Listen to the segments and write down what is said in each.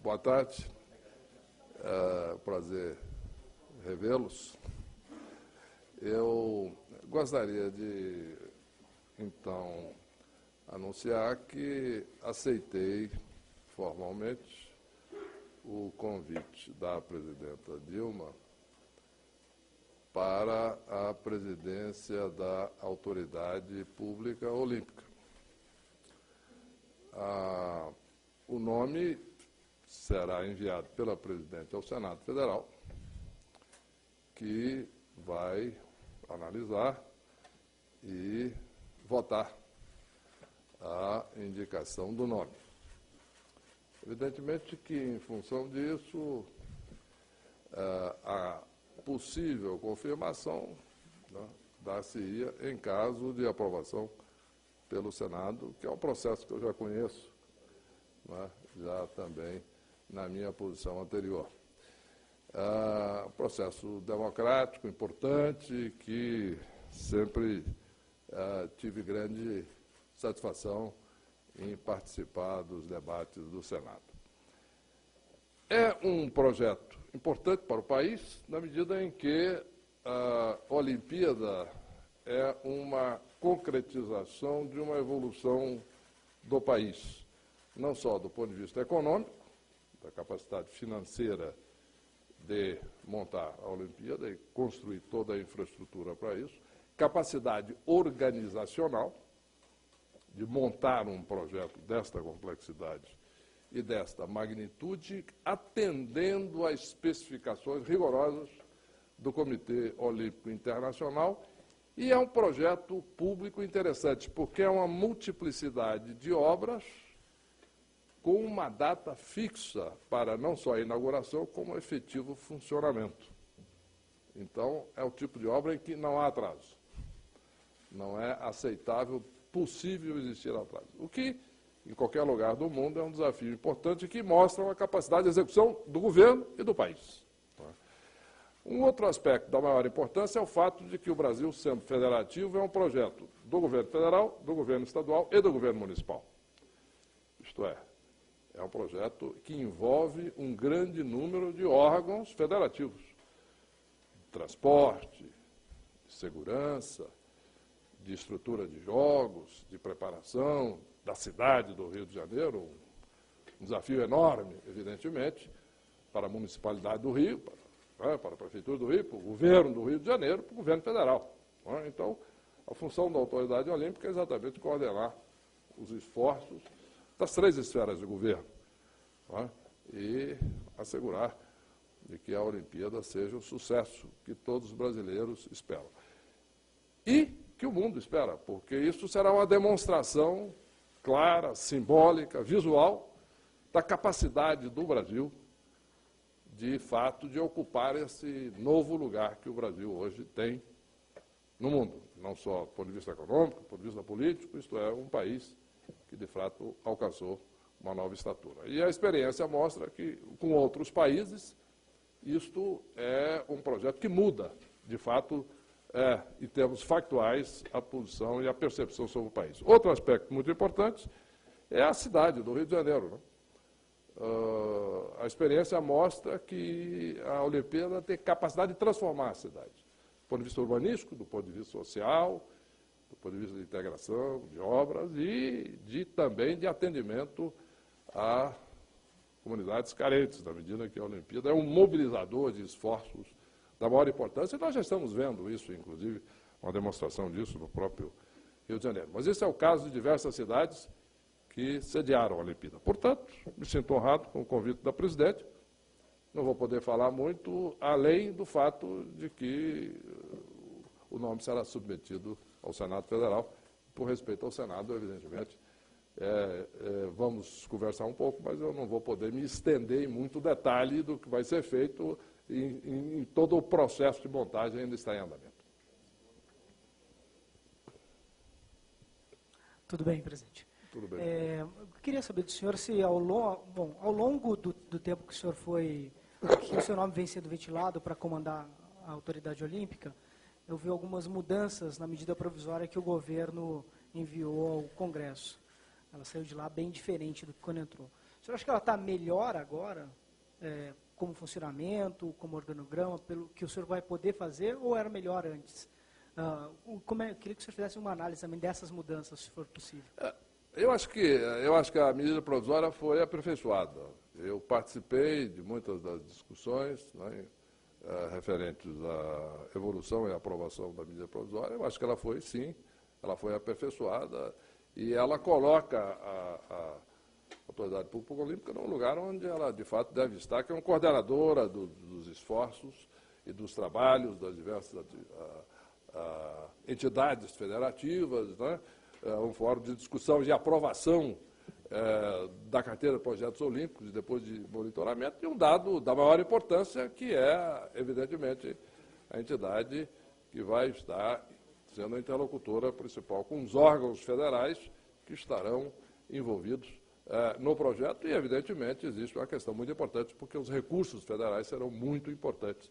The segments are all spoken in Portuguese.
Boa tarde. Prazer revê-los. Eu gostaria de, então, anunciar que aceitei formalmente o convite da presidenta Dilma para a presidência da Autoridade Pública Olímpica. O nome será enviado pela presidente ao Senado Federal, que vai analisar e votar a indicação do nome. Evidentemente que, em função disso, a possível confirmação, né, dar-se-ia em caso de aprovação pelo Senado, que é um processo que eu já conheço, né, já também na minha posição anterior. Processo democrático, importante, que sempre tive grande satisfação em participar dos debates do Senado. É um projeto importante para o país, na medida em que a Olimpíada é uma concretização de uma evolução do país, não só do ponto de vista econômico, da capacidade financeira de montar a Olimpíada e construir toda a infraestrutura para isso, capacidade organizacional de montar um projeto desta complexidade e desta magnitude, atendendo às especificações rigorosas do Comitê Olímpico Internacional, e é um projeto público interessante, porque é uma multiplicidade de obras com uma data fixa para não só a inauguração, como o efetivo funcionamento. Então, é o tipo de obra em que não há atraso. Não é aceitável, possível existir atraso. O que, em qualquer lugar do mundo, é um desafio importante que mostra a capacidade de execução do governo e do país. Um outro aspecto da maior importância é o fato de que o Brasil, sendo federativo, é um projeto do governo federal, do governo estadual e do governo municipal. Isto é um projeto que envolve um grande número de órgãos federativos. Transporte, segurança, de estrutura de jogos, de preparação, da cidade do Rio de Janeiro, um desafio enorme, evidentemente, para a municipalidade do Rio, para a Prefeitura do Rio, para o governo do Rio de Janeiro, para o governo federal. Então, a função da Autoridade Olímpica é exatamente coordenar os esforços das três esferas de governo, e assegurar de que a Olimpíada seja o sucesso que todos os brasileiros esperam. E que o mundo espera, porque isso será uma demonstração clara, simbólica, visual, da capacidade do Brasil, de fato, de ocupar esse novo lugar que o Brasil hoje tem no mundo, não só do ponto de vista econômico, do ponto de vista político, isto é, um país que, de fato, alcançou uma nova estatura. E a experiência mostra que, com outros países, isto é um projeto que muda, de fato, em termos factuais, a posição e a percepção sobre o país. Outro aspecto muito importante é a cidade do Rio de Janeiro, né? A experiência mostra que a Olimpíada tem capacidade de transformar a cidade, do ponto de vista urbanístico, do ponto de vista social, do ponto de vista de integração, de obras e também de atendimento a comunidades carentes, na medida que a Olimpíada é um mobilizador de esforços da maior importância, e nós já estamos vendo isso, inclusive, uma demonstração disso no próprio Rio de Janeiro. Mas esse é o caso de diversas cidades que sediaram a Olimpíada. Portanto, me sinto honrado com o convite da presidente. Não vou poder falar muito, além do fato de que o nome será submetido ao Senado Federal. Por respeito ao Senado, evidentemente, vamos conversar um pouco, mas eu não vou poder me estender em muito detalhe do que vai ser feito em todo o processo de montagem ainda está em andamento. Tudo bem, presidente. Tudo bem. Eu queria saber do senhor se, ao longo do tempo que o senhor que o seu nome vem sendo ventilado para comandar a Autoridade Olímpica, eu vi algumas mudanças na medida provisória que o governo enviou ao Congresso. Ela saiu de lá bem diferente do que quando entrou. O senhor acha que ela está melhor agora, como funcionamento, como organograma, pelo que o senhor vai poder fazer, ou era melhor antes? Queria que o senhor fizesse uma análise também dessas mudanças, se for possível. Eu acho que a medida provisória foi aperfeiçoada. Eu participei de muitas das discussões, né, referentes à evolução e aprovação da medida provisória. Eu acho que ela foi, sim, ela foi aperfeiçoada e ela coloca a Autoridade Pública Olímpica num lugar onde ela, de fato, deve estar, que é uma coordenadora dos esforços e dos trabalhos das diversas entidades federativas, né, um fórum de discussão e aprovação da carteira de projetos olímpicos e depois de monitoramento, e um dado da maior importância, que é, evidentemente, a entidade que vai estar sendo a interlocutora principal com os órgãos federais que estarão envolvidos no projeto, e, evidentemente, existe uma questão muito importante, porque os recursos federais serão muito importantes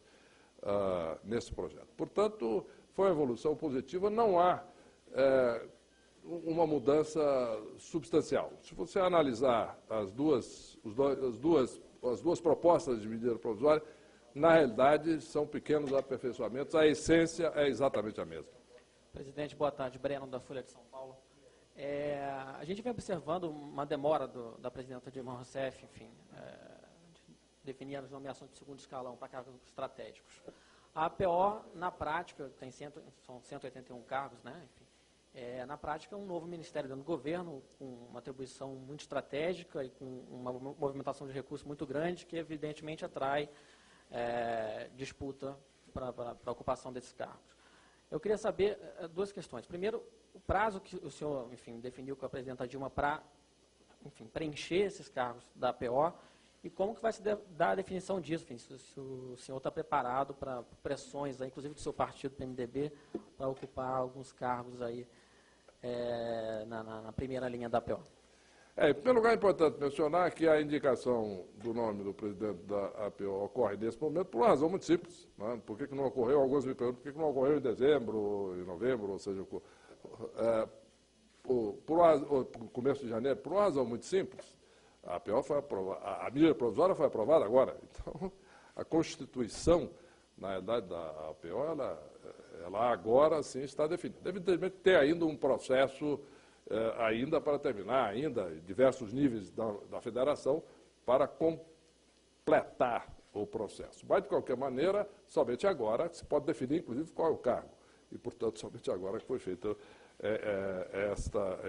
nesse projeto. Portanto, foi uma evolução positiva, não há uma mudança substancial. Se você analisar as duas propostas de medida provisória, na realidade, são pequenos aperfeiçoamentos, a essência é exatamente a mesma. Presidente, boa tarde. Breno, da Folha de São Paulo. A gente vem observando uma demora da presidenta Dilma Rousseff, enfim, de definir as nomeações de segundo escalão para cargos estratégicos. A APO, na prática, são 181 cargos, né? Enfim, na prática, é um novo ministério dentro do governo, com uma atribuição muito estratégica e com uma movimentação de recursos muito grande, que evidentemente atrai disputa para a ocupação desses cargos. Eu queria saber duas questões. Primeiro, o prazo que o senhor, enfim, definiu com a presidenta Dilma para, enfim, preencher esses cargos da APO, e como que vai se dar a definição disso, enfim, se o senhor está preparado para pressões, inclusive do seu partido, PMDB, para ocupar alguns cargos aí na primeira linha da APO. Em primeiro lugar, é importante mencionar que a indicação do nome do presidente da APO ocorre nesse momento por uma razão muito simples. Né? Por que não ocorreu? Alguns me perguntam por que não ocorreu em dezembro, em novembro, ou seja, no começo de janeiro, por uma razão muito simples. A APO foi aprovada, a medida provisória foi aprovada agora. Então, a Constituição, na realidade, da APO, ela agora sim está definida. Evidentemente, tem ainda um processo ainda para terminar, ainda em diversos níveis da federação, para completar o processo. Mas, de qualquer maneira, somente agora se pode definir, inclusive, qual é o cargo. E, portanto, somente agora que foi feita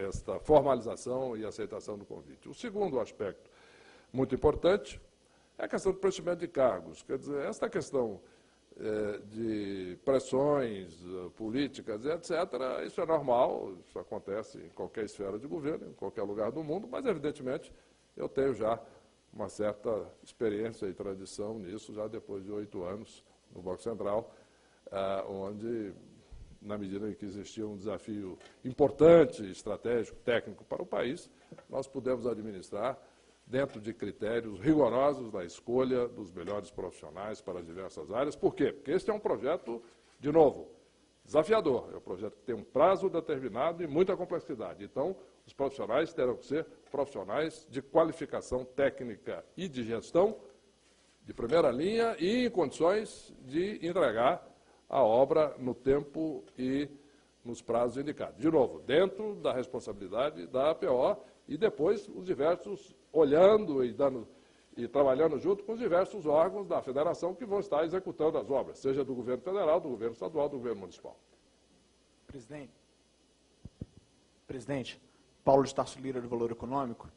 esta formalização e aceitação do convite. O segundo aspecto muito importante é a questão do preenchimento de cargos. Quer dizer, esta questão de pressões políticas, etc., isso é normal, isso acontece em qualquer esfera de governo, em qualquer lugar do mundo, mas, evidentemente, eu tenho já uma certa experiência e tradição nisso, já depois de 8 anos no Banco Central, onde, na medida em que existia um desafio importante, estratégico, técnico para o país, nós pudemos administrar dentro de critérios rigorosos da escolha dos melhores profissionais para as diversas áreas. Por quê? Porque este é um projeto, de novo, desafiador. É um projeto que tem um prazo determinado e muita complexidade. Então, os profissionais terão que ser profissionais de qualificação técnica e de gestão de primeira linha e em condições de entregar a obra no tempo e nos prazos indicados. De novo, dentro da responsabilidade da APO e depois os diversos, olhando e trabalhando junto com os diversos órgãos da federação que vão estar executando as obras, seja do governo federal, do governo estadual, do governo municipal. Presidente, Paulo de Tarso Lira, do Valor Econômico.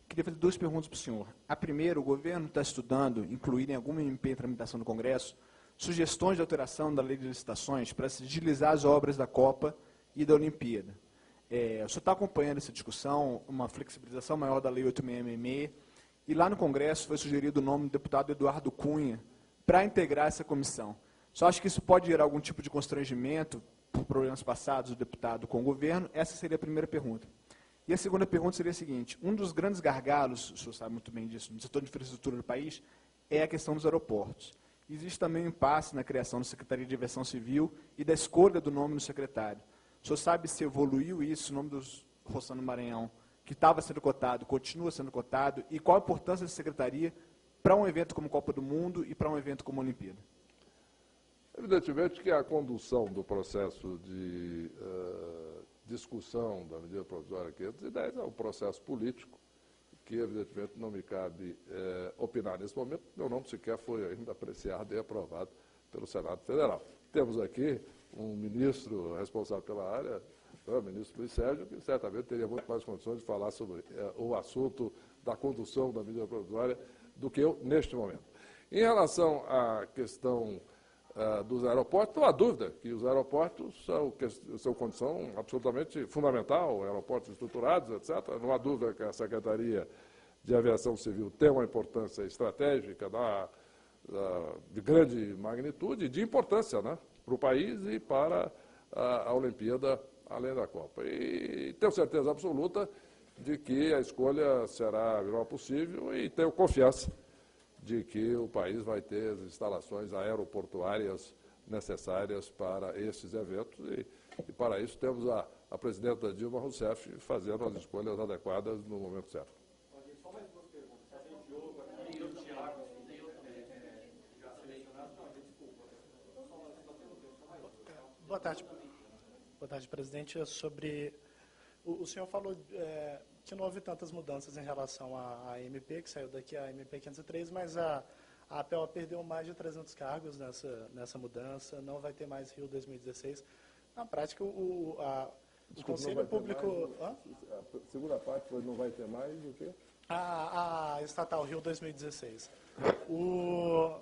Queria fazer duas perguntas para o senhor. A primeira, o governo está estudando incluir em alguma MP em tramitação do Congresso sugestões de alteração da lei de licitações para agilizar as obras da Copa e da Olimpíada. O senhor está acompanhando essa discussão, uma flexibilização maior da lei 8666, e lá no Congresso foi sugerido o nome do deputado Eduardo Cunha para integrar essa comissão. O senhor acha que isso pode gerar algum tipo de constrangimento por problemas passados do deputado com o governo? Essa seria a primeira pergunta. E a segunda pergunta seria a seguinte: um dos grandes gargalos, o senhor sabe muito bem disso, no setor de infraestrutura do país, é a questão dos aeroportos. Existe também um impasse na criação da Secretaria de Aviação Civil e da escolha do nome do secretário. O senhor sabe se evoluiu isso, o nome do Rossano Maranhão que estava sendo cotado, continua sendo cotado, e qual a importância da secretaria para um evento como Copa do Mundo e para um evento como a Olimpíada? Evidentemente que a condução do processo de discussão da medida provisória 510 é um processo político, que evidentemente não me cabe opinar nesse momento, meu nome sequer foi ainda apreciado e aprovado pelo Senado Federal. Temos aqui um ministro responsável pela área, o ministro Luiz Sérgio, que certamente teria muito mais condições de falar sobre o assunto da condução da medida provisória do que eu neste momento. Em relação à questão dos aeroportos, não há dúvida que os aeroportos são condição absolutamente fundamental, aeroportos estruturados, etc. Não há dúvida que a Secretaria de Aviação Civil tem uma importância estratégica de grande magnitude e de importância, né, para o país e para a Olimpíada, além da Copa. E tenho certeza absoluta de que a escolha será a melhor possível e tenho confiança de que o país vai ter as instalações aeroportuárias necessárias para esses eventos e para isso temos a presidenta Dilma Rousseff fazendo as escolhas adequadas no momento certo. Só mais duas perguntas. O Diogo aqui e o Tiago já selecionados. Não, desculpa. Boa tarde. Boa tarde, presidente. Sobre o senhor falou que não houve tantas mudanças em relação à MP, que saiu daqui a MP 503, mas a APO perdeu mais de 300 cargos nessa mudança, não vai ter mais Rio 2016. Na prática, o Conselho Público... A segunda parte foi não vai ter mais o quê? A estatal Rio 2016. O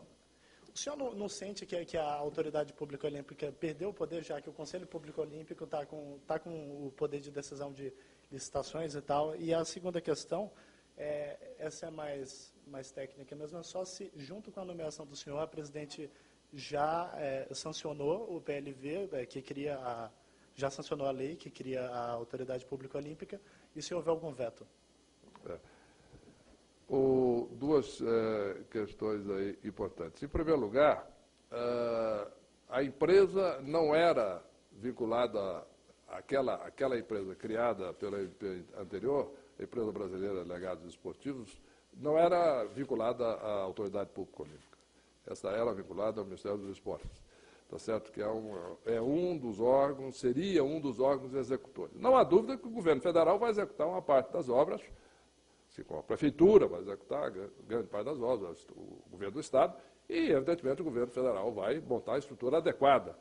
senhor não sente que a Autoridade Pública Olímpica perdeu o poder, já que o Conselho Público Olímpico está com o poder de decisão de licitações e tal? E a segunda questão, essa é mais técnica mesmo, é só se, junto com a nomeação do senhor, a presidente já sancionou o PLV, já sancionou a lei que cria a Autoridade Pública Olímpica, e se houver algum veto? Duas questões aí importantes. Em primeiro lugar, a empresa não era vinculada àquela empresa criada pela MP anterior, a Empresa Brasileira de Legados Esportivos, não era vinculada à Autoridade Pública Olímpica. Essa era vinculada ao Ministério dos Esportes. Está certo que seria um dos órgãos executores. Não há dúvida que o governo federal vai executar uma parte das obras, assim como a prefeitura vai executar grande parte das obras, o governo do Estado, e, evidentemente, o governo federal vai montar a estrutura adequada.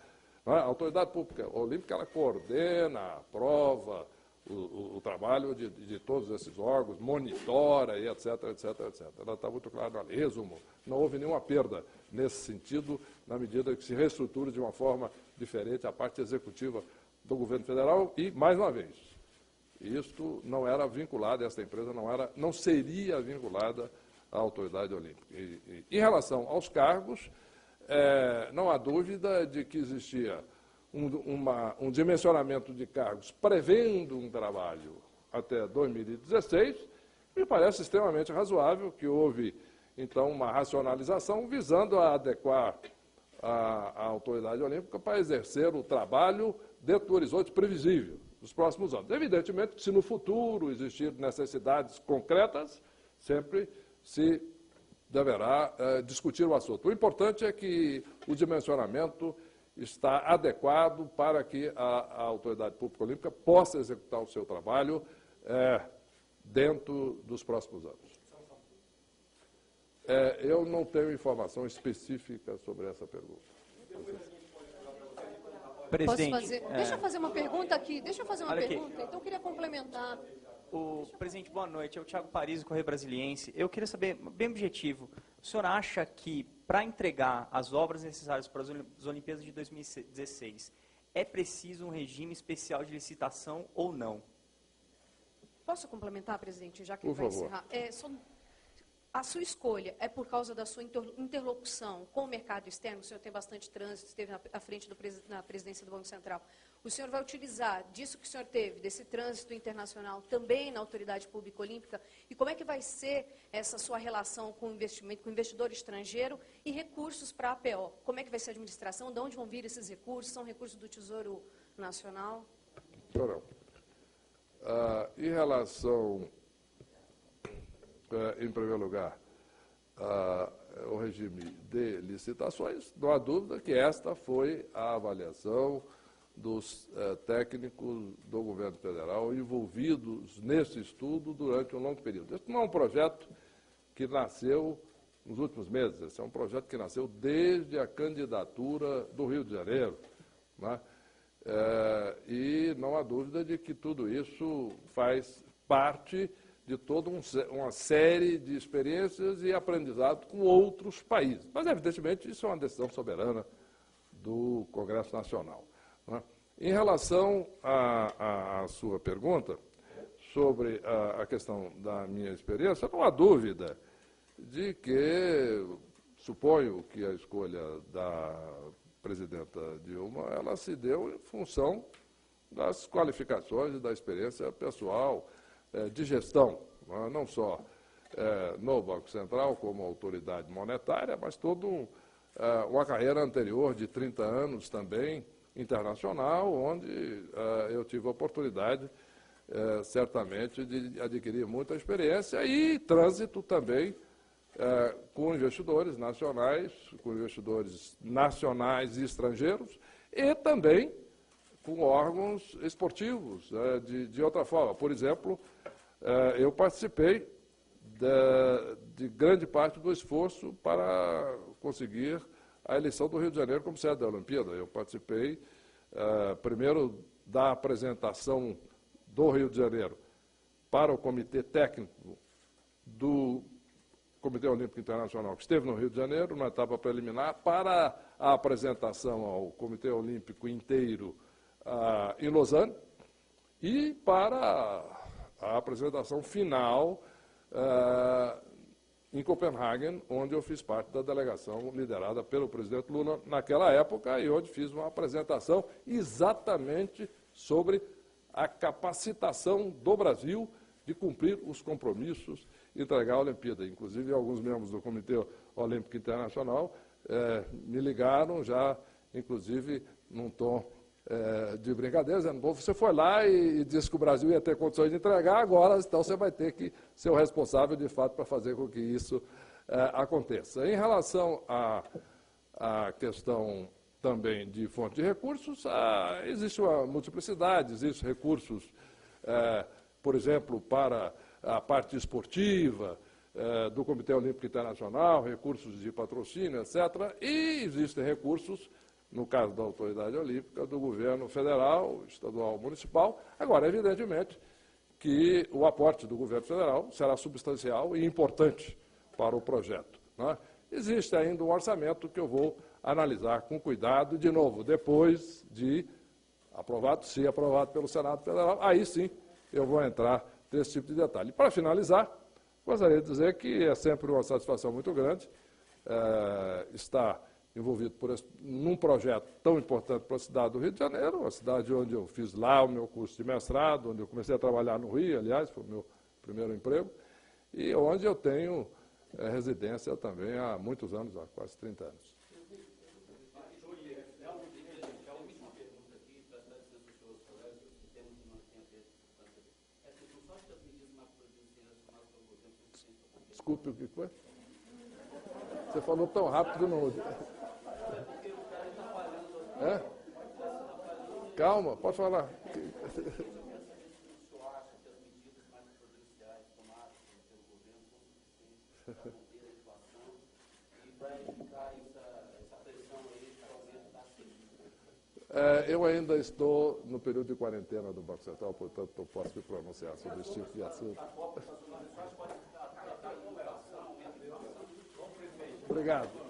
A Autoridade Pública Olímpica, ela coordena, aprova o trabalho de todos esses órgãos, monitora, e etc. Ela está muito clara na lei. Resumo, não houve nenhuma perda nesse sentido, na medida que se reestrutura de uma forma diferente a parte executiva do governo federal e, mais uma vez, isto não era vinculado, esta empresa não seria vinculada à Autoridade Olímpica. Em relação aos cargos, não há dúvida de que existia um dimensionamento de cargos prevendo um trabalho até 2016, me parece extremamente razoável que houve, então, uma racionalização visando a adequar a Autoridade Olímpica para exercer o trabalho dentro do horizonte previsível dos próximos anos. Evidentemente que se no futuro existir necessidades concretas, sempre se deverá discutir o assunto. O importante é que o dimensionamento está adequado para que a Autoridade Pública Olímpica possa executar o seu trabalho dentro dos próximos anos. Eu não tenho informação específica sobre essa pergunta. Presidente, deixa eu fazer uma pergunta aqui. Então eu queria complementar. Presidente, boa noite. É o Thiago Paris, do Correio Brasiliense. Eu queria saber, bem objetivo, o senhor acha que, para entregar as obras necessárias para as Olimpíadas de 2016, é preciso um regime especial de licitação ou não? Posso complementar, presidente, já que ele vai encerrar? A sua escolha é por causa da sua interlocução com o mercado externo? O senhor tem bastante trânsito, esteve à frente na presidência do Banco Central. O senhor vai utilizar disso que o senhor teve, desse trânsito internacional, também na Autoridade Pública Olímpica? E como é que vai ser essa sua relação com o investimento, com o investidor estrangeiro e recursos para a APO? Como é que vai ser a administração? De onde vão vir esses recursos? São recursos do Tesouro Nacional? Em relação, em primeiro lugar, ao regime de licitações, não há dúvida que esta foi a avaliação dos técnicos do governo federal envolvidos nesse estudo durante um longo período. Este não é um projeto que nasceu nos últimos meses, esse é um projeto que nasceu desde a candidatura do Rio de Janeiro, né? E não há dúvida de que tudo isso faz parte de toda uma série de experiências e aprendizado com outros países. Mas, evidentemente, isso é uma decisão soberana do Congresso Nacional, né? Em relação à sua pergunta sobre a questão da minha experiência, não há dúvida de que, suponho que a escolha da presidenta Dilma, ela se deu em função das qualificações e da experiência pessoal de gestão, não só no Banco Central como autoridade monetária, mas toda uma carreira anterior de 30 anos também internacional, onde eu tive a oportunidade, certamente, de adquirir muita experiência e trânsito também com investidores nacionais e estrangeiros, e também com órgãos esportivos, de outra forma. Por exemplo, eu participei de grande parte do esforço para conseguir a eleição do Rio de Janeiro como sede da Olimpíada. Eu participei, primeiro, da apresentação do Rio de Janeiro para o Comitê Técnico do Comitê Olímpico Internacional, que esteve no Rio de Janeiro, numa etapa preliminar, para a apresentação ao Comitê Olímpico inteiro em Lausanne, e para a apresentação final em Copenhague, onde eu fiz parte da delegação liderada pelo presidente Lula naquela época, e onde fiz uma apresentação exatamente sobre a capacitação do Brasil de cumprir os compromissos e entregar a Olimpíada. Inclusive, alguns membros do Comitê Olímpico Internacional me ligaram já, inclusive, num tom de brincadeira, dizendo: bom, você foi lá e disse que o Brasil ia ter condições de entregar, agora então você vai ter que ser o responsável, de fato, para fazer com que isso aconteça. Em relação à questão também de fonte de recursos, existe uma multiplicidade, existem recursos, por exemplo, para a parte esportiva do Comitê Olímpico Internacional, recursos de patrocínio, etc. E existem recursos, no caso da autoridade olímpica, do governo federal, estadual, municipal. Agora, evidentemente, que o aporte do governo federal será substancial e importante para o projeto, né? Existe ainda um orçamento que eu vou analisar com cuidado, de novo, depois de aprovado, se aprovado pelo Senado Federal, aí sim eu vou entrar nesse tipo de detalhe. Para finalizar, gostaria de dizer que é sempre uma satisfação muito grande estar envolvido num projeto tão importante para a cidade do Rio de Janeiro, a cidade onde eu fiz lá o meu curso de mestrado, onde eu comecei a trabalhar no Rio, aliás, foi o meu primeiro emprego, e onde eu tenho residência também há muitos anos, há quase 30 anos. Desculpe, o que foi? Você falou tão rápido, não... Calma, pode falar. Eu ainda estou no período de quarentena do Banco Central, portanto, não posso me pronunciar sobre esse tipo de assunto. Obrigado.